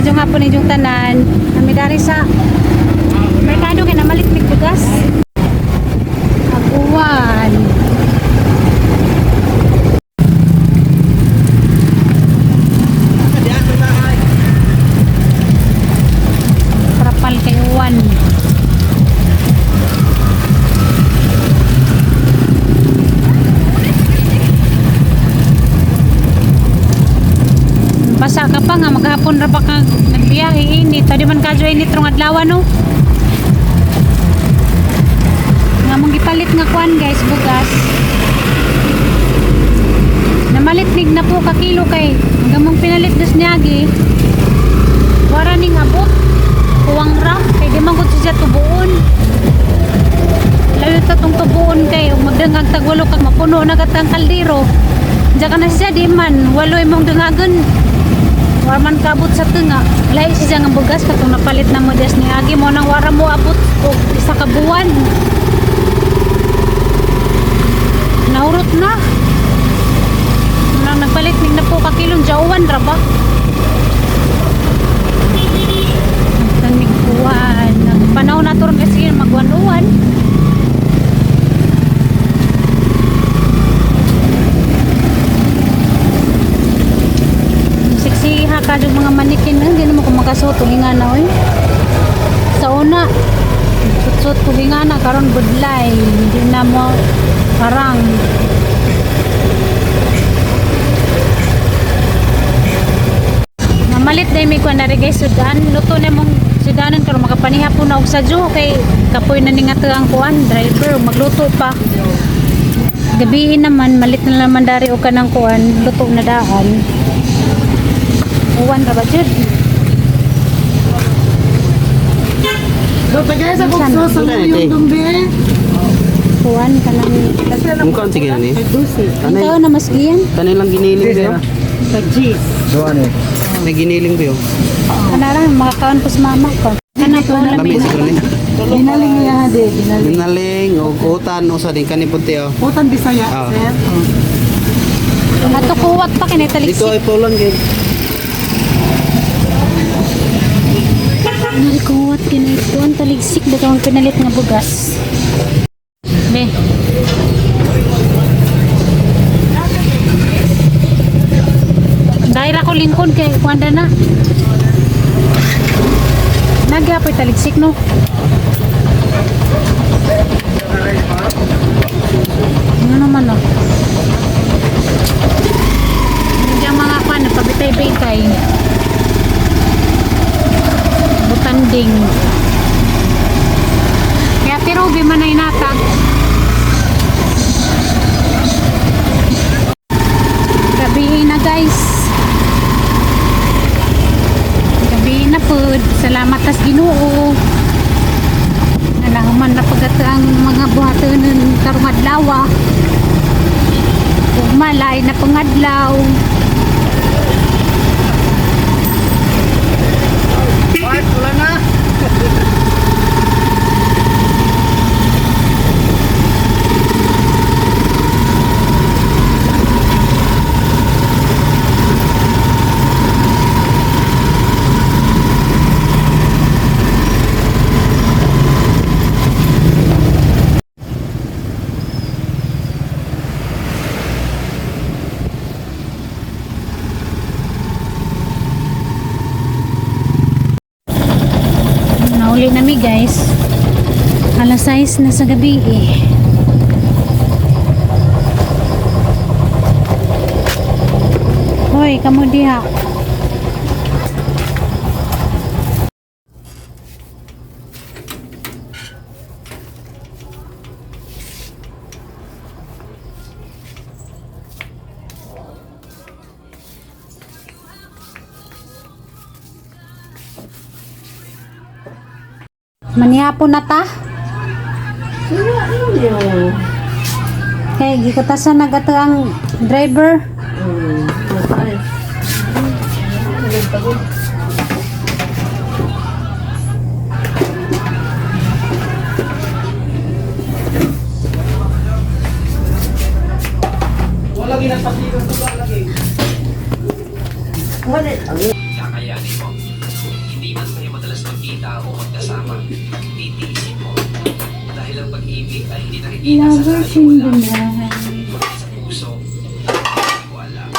madyo nga po ninyong tanan. Kami dari sa merkado kay na malitmig bugas. Aguan. Trapal kay uwan. Basa ka pa nga, maghapon ra pa ka nagbiyahe, init. Tadi man kadyo init rong adlaw no. Nga mong gipalit nga kuan guys, bugas. Namalitnig na po ka kilo kay nga mong pinalit dos niyagi. Wara ning abot. Kuwang ra kay di man gud siya tubuon. Layo ta tong tubuon kay ug magdangag tagwalo kag mapuno na katang kaldero. Diya ka na siya di man walo imong dangagon. Warman kabot sa tunga. Lahi siya nga bugas katong napalit na mo des ni agi mo nang wara mo abot og isa ka buwan. Naurot na. Nang nagpalit ning na po ka kilong jauwan ra ba? Tanig buwan. Panahon na turon kasi magwan-uwan. Siha ka yung mga manikin hindi naman ko makasuot tulingan na oy. Sa una suot tulingan na karon budlay hindi na mo parang mamalit dahil may kuha na rin guys sudan luto na mong sudanan karon makapaniha po na og sadyo kay kapoy na ni nga ang kuan driver magluto pa gabihin naman malit na naman dari o kanang kuan luto na daan uwan ra ba jud? Tagay sa kukso sa yung dumbi. Uwan ka lang. Mukha sige na ni. Ikaw na mas giyan? Tanay lang giniling ko yun. Pag-cheese. Doon eh. May giniling ko yun. Ano lang, makakaon po sa mama ko. Ano po lang Kami siguro ni. Binaling niya hadi. Binaling. Binaling o utan o sa din kanipunti o. Utan Bisaya, sir. Natukuwat pa Dito kinitaliksik. ay paulan kayo. Narikuwat kinituan taligsik. Dito ang pinalit nga bugas. Be. Dahil ako lingkod kay kuwanda na. Nagyapoy taligsik no. Ano naman no. Hindi ang mga kuwan pabitay-bitay. Butanding. Kaya tirubi man ay natag. Gabi na guys. Gabi na food. Salamat tas Ginoo. Nalahuman na pagat ang mga buhaton ng karong adlaw. Ug malay na pangadlaw. Ay, wala na. Nauli nami guys. Alas 6 na sa gabi eh. Hoy, kamu diha. Manihapon na ta. Kay gikatasan na gato ang driver. Kakayanin mo. Hindi man kayo madalas magkita o magkasama, titiisin mo. Dahil ang pag-ibig ay hindi nakikita sa Lovers layo in lang, the night. kundi sa puso. Hindi ko alam.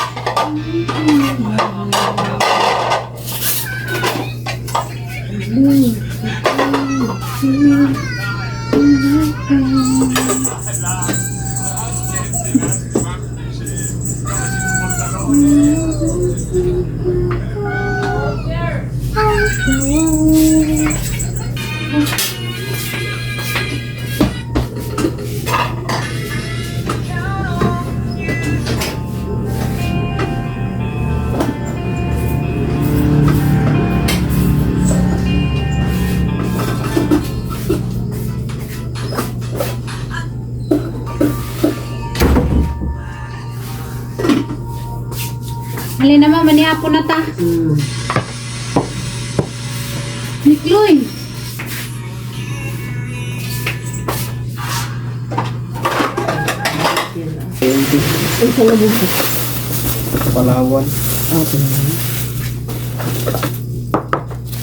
Halin naman, maniapo na ta. Nikloy. Ang salabog ko. Palawan.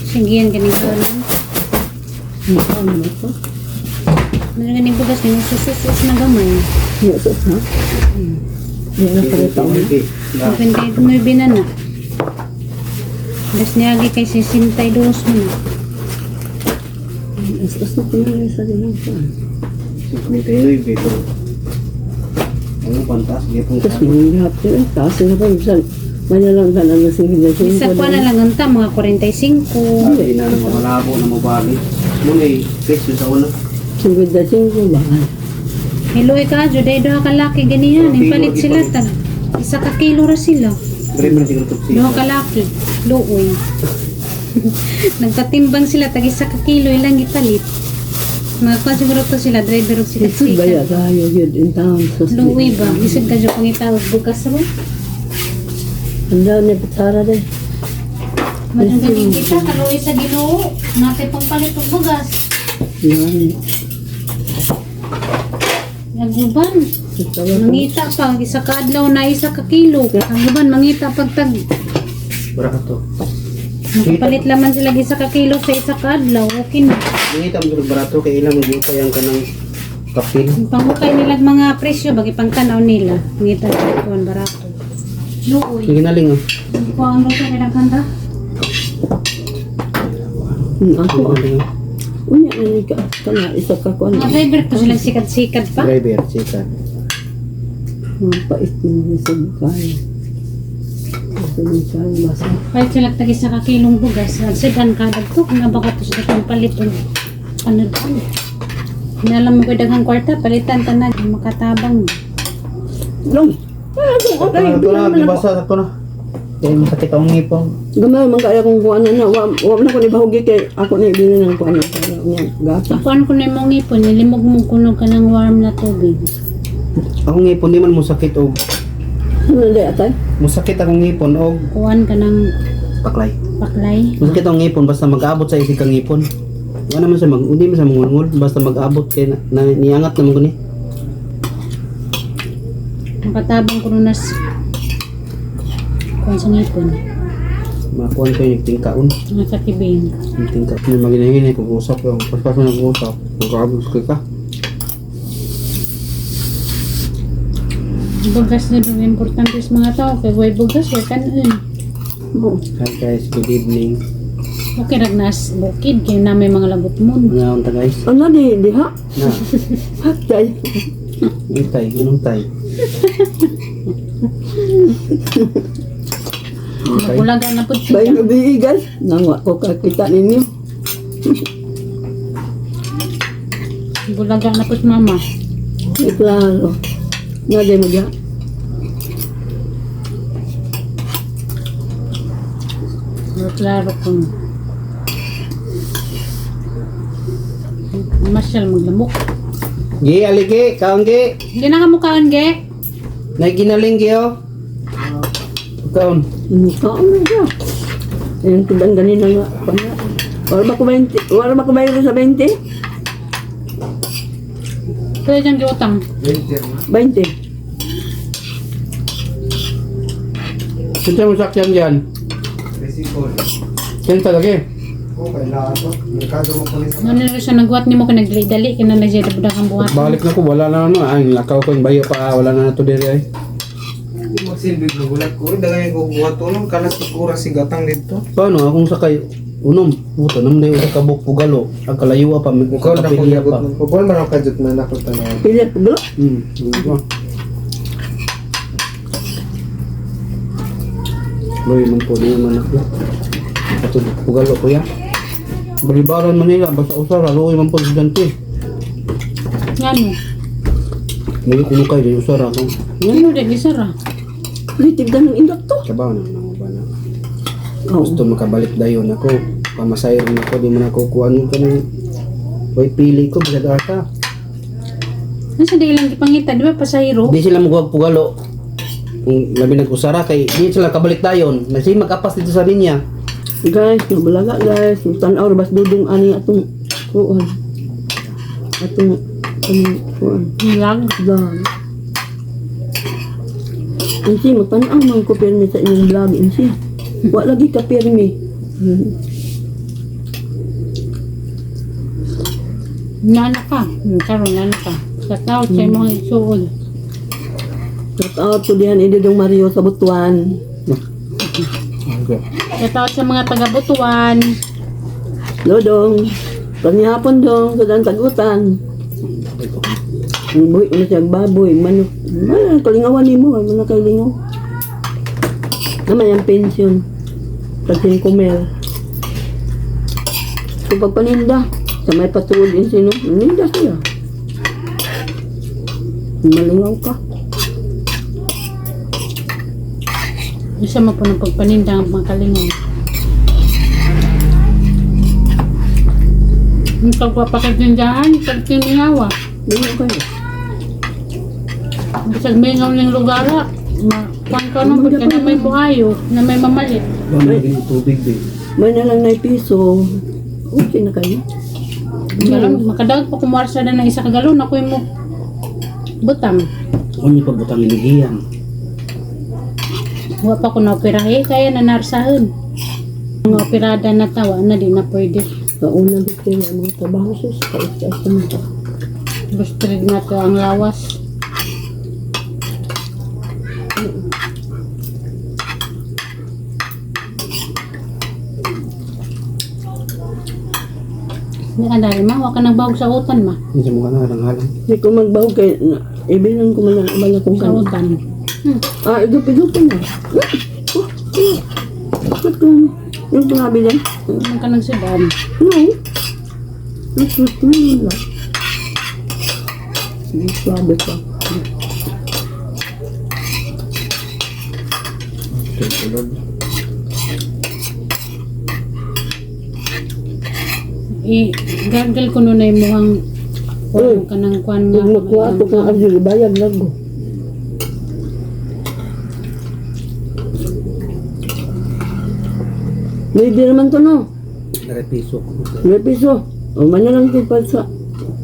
Singgihan ganing ko na. Ano ito? Ano ganing bugas ganing susus na gamay. Yesus, ha? Yan ang palita ko. Maganda ito may binana. Das niyagi kay 62 mo na. Yesus na pinagay sa ganun ko. Ang pantas, gipong Tapos mangyayap yun. Taas na pa. Minsan, manalang ka na nasing hinasing Isa pa na lang ang ta, mga 45. Hindi na ng mga labo na mabali. Muna peso sa una. 55 ba? Hello, ka, juday doha ka laki ganiyan. Ipalit sila ta. Isa ka kilo ra sila. Dre mo na siguro tupsi. Doha ka laki. Luoy. Nagkatimbang sila, tag isa ka kilo ilang ipalit. Mga kwan siguro to sila, driver of sila. Ito ba ya tayo yun in town? Luoy ba? Isig ka dyan pang itawag bukas mo. Ang daw niya patsara din. Madang galing kita, kaluoy sa ginoo. Natin pang palit ng bugas. Yan. Naguban. Ito ba? Mangita pa, isa ka adlaw na isa ka kilo. Ang guban, mangita pagtag. Bara ka to. Nakapalit laman sila isa ka kilo sa isa ka adlaw. Okay na. Hindi tam gud barato kay ilang mo pa yang kanang kapil. Panghukay nila mga presyo, bagi pangtanaw nila. Mangita sa kuwan barato. Luoy. Sige na ling. Ikaw ang luto kailang kanta? Ako. Unya na ka. Kana isa ka ko. Mga driver to silang sikat-sikat pa. Driver, sika. Mga pait mo sa kaya. Ito yung kaya basa. Kahit sila tag isa ka kilong bugas. Nagsigan ka dagto. Kung baka to sila kong palit. Ano doon? Inalam mo ko daghang kwarta. Palitan ka na. Makatabang. Long. Ito na, gibasa ko na. Kaya masakit ang ngipong. Gamay man kaya kung kuan na. Wa na ko ni bahugi kay ako na ibili ng kuan na gata. Kuan ko na mong ipon. Nilimog mo kunog ka ng warm na tubig. Akong ngipon di man mo sakit og Ano di atay? musakit akong ngipon og Kuan ka ng paklay. paklay. Musakit ang ngipon basta mag-abot sa isig kang ngipon. Wala naman siya hindi man siya mangungol basta mag-abot kay na niangat naman ko ni. Makatabang ko na kuan sa ngipon. Makuan ko yung tingkaon. Mga katibing. Yung tingkaon yung maginahinay kung usap ko. Pas mo nag-usap. Mag-abot ko ka. Bugas na doon importante sa mga tao. Kaya huwag bugas, huwag kanon. Hi guys, good evening. Okay, ragnas bukid. Kaya na may mga labot mo. Mga unta guys. Ano di ha? Na, Hatay. itay, anong tay? Magulaga na po siya. Bayo gabi guys. Nangwa ko kakita ninyo. Bulaga na po si mama. Klaro. Nagay mo diha. Klaro kung masyal maglamok. Gi, aligi, kaon gi. Hindi na kamukhaan, ge. Naginaling gi oh. Kaon. Kaon na siya. Ayun, tidang ganina nga. Panya. Wala ba ko 20 sa 20? Kaya dyan giutang. 20. Sinta mo sakyan dyan. Yan talaga. Okay, lahat to. Merkado mo kunin Ano na siya nagwat ni mo ka nagdali-dali ka na nagsiya dabudak ang buhat. Balik na ko, wala na ano. Ay, lakaw ko yung bayo pa. Wala na to diri ay. Hindi magsilbig na gulat ko. Dagay ko buhat tulong. Kanas sikura si gatang dito. Paano akong sakay? Unom, puto, naman na yung kabuk pugalo. Ang kalayuwa pa, may Ikaw na kung kapilya pa. yagot mo. Pupon man ang kajut na nakita na. Pilit, gulo. Diba? Loy man po, di man ako. Patulog pugalo ko yan. Balibaran Manila, basta usara, loy man po estudyante. Ngano? May kuno kayo, di usara ko. Ngano din isara? Litig na ng indot to. Sabaw na, ba na. Oo. Gusto makabalik dayon ako. Pamasay rin ako, di man ako kuhaan ko ng way pili ko, bisag ata. Nasa di lang ipangita, di ba pasahiro? Di sila maghuwag pugalo. Kung labi nag-usara kay di sila kabalik dayon. Nasi mag-apas dito sa linya. Guys, nabalaga guys. Tanaw, bas dudong ani atong kuhan. Atong kuhan. Lag. Vlog. Insi, magtanaw man ko pirmi sa inyong vlog, Insi. Wa lagi ka pirmi. Nana ka. Karon nana ka. Sa tao sa mga isuod. Shout out to diyan Ididong Mario sa Butuan. Okay. Sa tao sa mga taga-Butuan. Lodong. Panyapon dong, sa dan tagutan. Ang buhi ko na siya, baboy, manok. Kalingawan ni mo, ano kalingaw. Naman yung pension. Pagsin kumel. Kung pagpaninda, sa may patrol din sino, paninda siya. Malingaw ka. Isa mo po ng pagpaninda ang mga kalingaw. Yung pagpapakitindahan, pagtiningawa. Lingaw kayo. Bisag mingaw ng lugar. Kuan ka nung pagka na may buhayo, na may mamalit. May tubig din. May na lang na piso. Okay na kayo. Galon, makadagag pa kumarsa na ng isa ka galon, ako mo butang. Kung yung pagbutang iligiyan. Huwag pa ko na-operahe, kaya na narsahan. Mga operada na tawa na di na pwede. Sa una dito yung mga trabaho sus. Kaisas naman ka. Bustrid na to ang lawas. Hindi ka dali ma, huwag ka nagbawag sa utan ma. Hindi sa mukha na halang-halang. Hindi ko magbawag kay ibilang ko man ang abang akong Sa kanin. utan. Idupi-dupi na. Bakit ko ano? Yung sinabi din? Huwag ka nagsidan. No. Nagsuot mo yun lang. Sabi ka. Gagal ko nun na yung mukhang huwag ka ng kwan nga. Yung nakuha ko kang arjul, bayag lang ko. Maybe naman to no. Nakapiso. May piso. O man na lang ito pa sa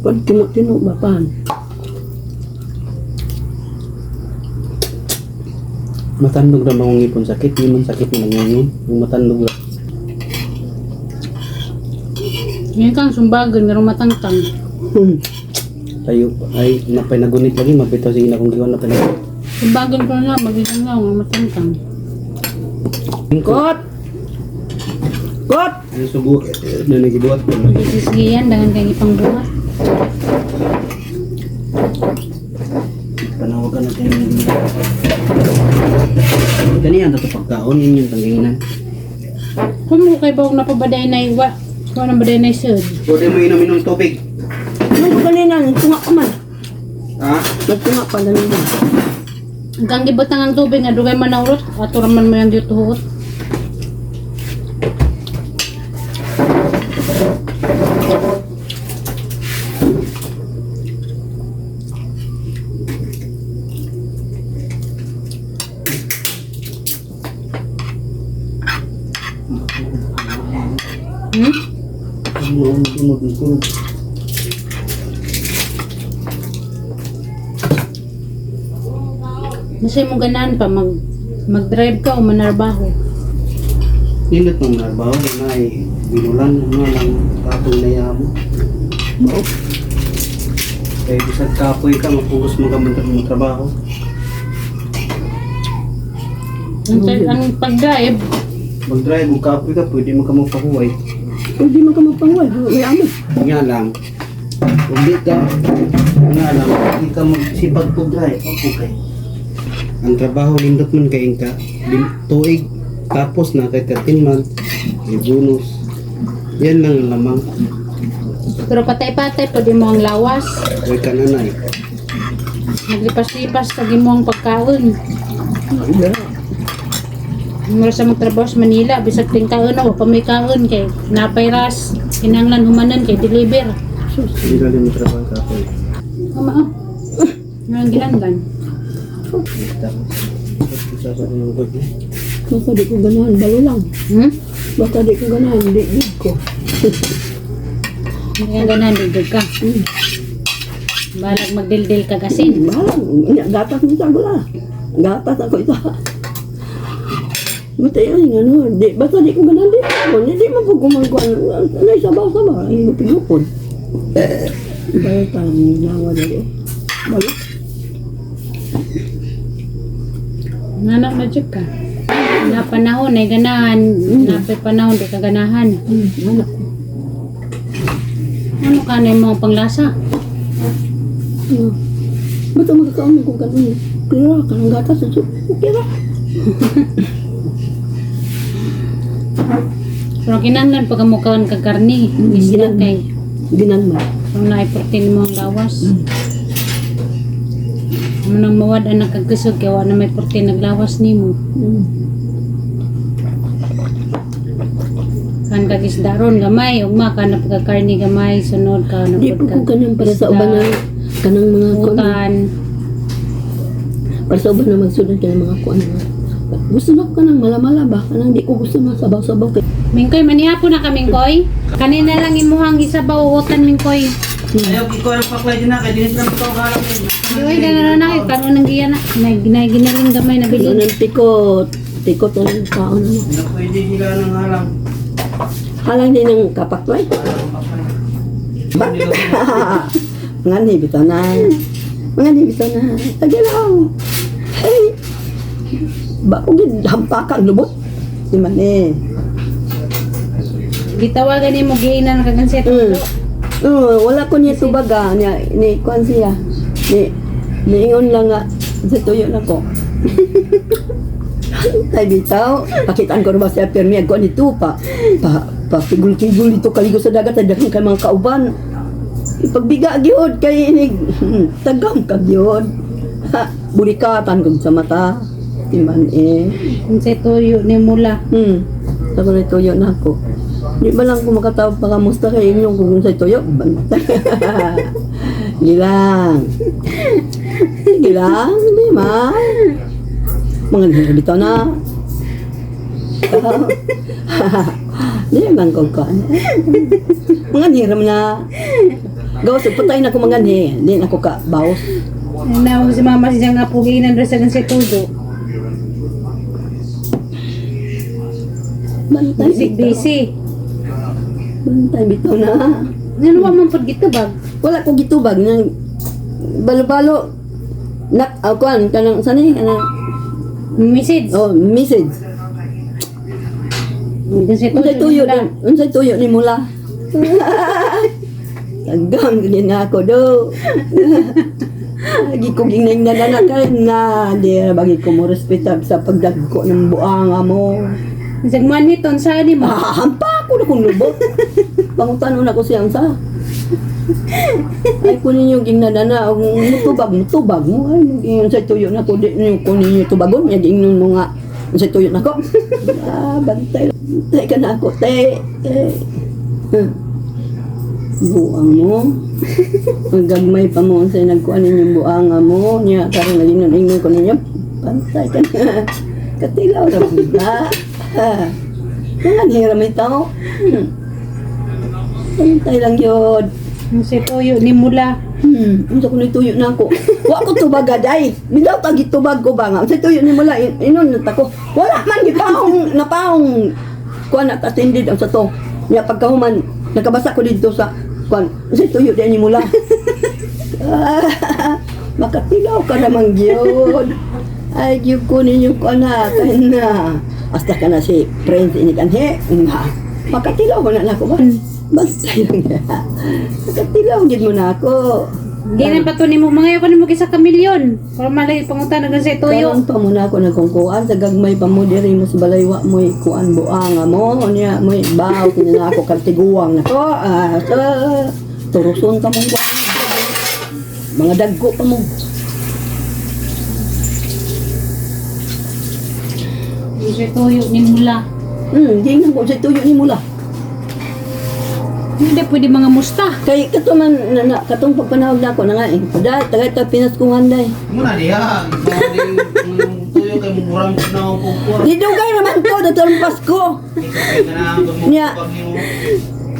pag tino bapahan. Matandog na mga ngipon sakit. Hindi man sakit na nangyayon. Yung matandog na. Ngayon kang sumbagan, nga matangtang. Tayo ay napay nagunit lagi. Mapitaw sige na kung giwan na pinagunit. Sumbagan ko na, magilang nga, nga matangtang. Kot! Kot! Ano subuh na nagibuhat ko. Sisigiyan, dangan kang ipang buhat. Panawagan natin yung ganyan ito pagkaon yun yung tangginginan. Kung mo kay bawag na pabaday na iwa, kung na baday na isod. Pwede mo inom tubig. Ano ko kanina? Nagtunga ka man. Ha? Nagtunga pa kanina. Hanggang gibutang ang tubig nga dugay man naurot, aturaman mo yung dituhot. Masay mo ganan pa mag-drive ka o manarbaho. Nindot ng narbaw na ay binulan na lang kapong nayamo. Oo. Kaya bisag kapoy ka, mapugos mo ka ng trabaho. Ang pag-drive, Mag-drive mo kapoy ka, pwede mo ka magpakuway. Hindi mo ka magpanguhay. May amo. Nga lang, kung di ka, nga lang, hindi ka magsipag pag-drive, okay. Ang trabaho lindot man kay ka, tuig, tapos na kay 13 months, may bonus. Yan lang ang lamang. pero patay-patay, pwede mo ang lawas. Huwag ka nanay. Naglipas-lipas, lagi mo ang pagkaon. Yeah. Mura sa magtrabaho sa Manila, bisag ting kaon o, pa may kaon kay napayras, kinanglan humanan kay deliver. Hindi ka din trabaho kapoy. Ama, nga ginanggan. Baka di ko ganahan. Balo lang. Hmm? Baka di ko ganahan. Di ko. Nga ganan, digod ka. Balag magdildil ka kasin. Balang. Gatas mo sa gula. Gatas ako isa. Basta yun, ano. Basta di ko ganahan. Di mo po gumagawa. Ano, sabaw-sabaw. Ay, pigupod. Balo tayo. Nawa dali. Balo. Nanak na dyan ka. Na panahon ay ganahan, napay panahon di ka ganahan. Anak. Ano ka na yung mga panglasa? Ano. Ba't ang magkakaon kung gano'n? Kira ka ng gatas sa soup. Kira. Pero kinanglan pag amukawan ka karni, isla kay Ginan mo. kung naiportin mo ang lawas. Ano nang mawad ang nakagkusog kaya wala na may portin naglawas ni mo. Kan kagisdaron gamay, ugma ka na pagkakarni gamay, sunod ka na Di po ko ganun para sa uban na kanang mga kuan. utan. Para sa uban na magsunod ka ng mga kuan. Gusto na ko kanang malamala ba? Kanang di ko gusto na sabaw-sabaw kay. Mingkoy, manihapo na ka Mingkoy. Kanina lang imuhang isabaw utan Mingkoy. Ayaw, ikaw ang paklay din na, kaya dinit lang ito halang din. Yoy, na na kanu nang giya na. Ginaling gamay na Ano bilin. ng tikot. Tikot ang kaon na. Hindi na pwede sila ng halang. Halang din ng kapaklay. Ba? Mga nibito na. Mga nibito na. Tagilaw. Hey. Ba ko hampakan lubot. Di man eh. Gitawagan ni mo giinan kaganset. Wala ko niya tubaga niya ni kuan siya. Niingon lang nga sa tuyo na ko. Tay bitaw, pakitaan ko ba siya permi ko ni tupa. Pa pigul-kigul dito kaligo sa dagat daghang kay mga kauban. Pagbiga gyud kay inig tagam ka gyud. Bulikatan kung sa mata. Timan eh. Unsa tuyo ni mula. Sabi na tuyo na ako. Di ba lang kung makatawag pa kamusta kay inyong kung sa tuyo? Bantay. Gilang. Gilang, di ma. Mga nilibito na. Di lang kong kaan. Mga niram na. Gawas, patay na ko mga ni. Di na ko ka baos. Na si mama siya nga puginan ra sa ganset tudo. Bantay bitaw. Busy. Bantay bitaw na. Ano wa man pud gitubag? Wala ko gitubag nang balo-balo. Nak akuan kanang sani kanang Message. message. Ganset Unsay tuyo mula. ni unsay tuyo ni mula. Tagang din ako do. Lagi ko ginang na na di bagi ko mo respeto sa pagdagko ng buanga mo. Isag man niton sa ni mo. Mahampa ko na kung lubot. Pangutan na ko siyang sa. Ay ko ninyo ginadana og mutubag mo ay yung sa tuyo na ko di ninyo ko ninyo tubagon ya gingon mo nga sa tuyo na ko. Bantay. Bantay ka na ako te. Buang mo. Ang gagmay pa mo sa nagkuan ninyo buanga mo niya karon naging ingon ko ninyo. Bantay ka na. Katilaw ra ba? Mga hiram ito. Bantay lang yun. Sa tuyo ni mula. Unsa ko tuyo na ako. Wa ko tubag aday. Bilaw ta gitubag ko ba nga. Unsa tuyo ni mula inon na ko. Wala man gipahong napaong kuan nakatindid ang sa to. Niya pagkahuman nakabasa ko dito sa kuan sa tuyo di ni mula. Makatilaw ka namang gyud. Ay gyud ko ninyo kuan na kana. Hasta ka na si Prince ini kanhe. Makatilaw mo na ako ba? Basta yun. Makatilaw gyud mo na ako. Ganyan pa to nimo mga ko nimo kisa kamilyon. Para malay pangutan na sa tuyo. Karon pa muna ako nagkungkuan sa gagmay pa mo diri mo sa balaywa mo kuan buanga mo niya mo baw kina ako kartiguang na to sa turuson ka mong kuan. Mga dagko pa mo. Sa tuyo ni mula. Di nga ko sa tuyo ni mula. Hindi pwede mga musta. Kay katuman na katong pagpanahog na ako na nga eh. Pada tagay ta pinaskuhan day. Muna diha. Tuyo kay murang na ako po. Di dugay naman to datong Pasko. Nya.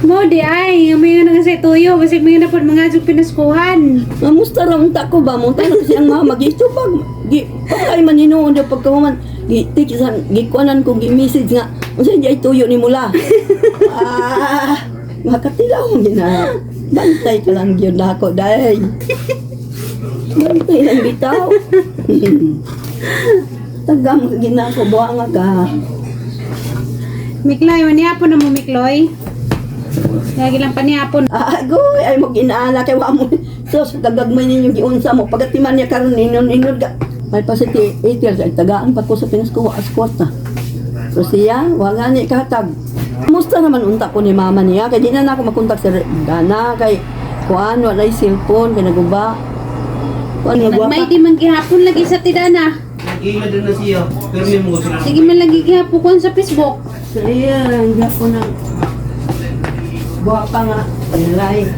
Mo di ay, may nga sa tuyo kasi may na pod mga jud pinaskuhan. Mamusta ra unta ko ba mo tanong siyang mama gisubag. Gi patay man hinuon daw pagkahuman. Gi tikisan gikuanan ko gi message nga. Unsa di tuyo ni mula. Makatilaw mo na. Bantay ka lang yun ako, day. Bantay lang bitaw. Tagam ka ginako, buwanga ka. Mikloy, manihapon na mo Mikloy. Lagi lang panihapon. Agoy, ay mo ginaala kay wa mo. Sus, kagagmay ninyo giunsa mo. Pagatiman niya karon inon ka. May pasiti, 8 years, ay tagaan pa ko sa Pinas ko, askwata. So siya, wala ni katag. Musta naman unta ko ni mama niya kay di na ako makontak sa Dana kay kuan walay cellphone kay naguba. Kuan nagwa. May di man gihapon lagi sa tidana. Nagila din na siya. Pero may mga sila. Sige man lagi gihapon kon sa Facebook. Saya, hindi ako na. Buwa pa nga. Nilay.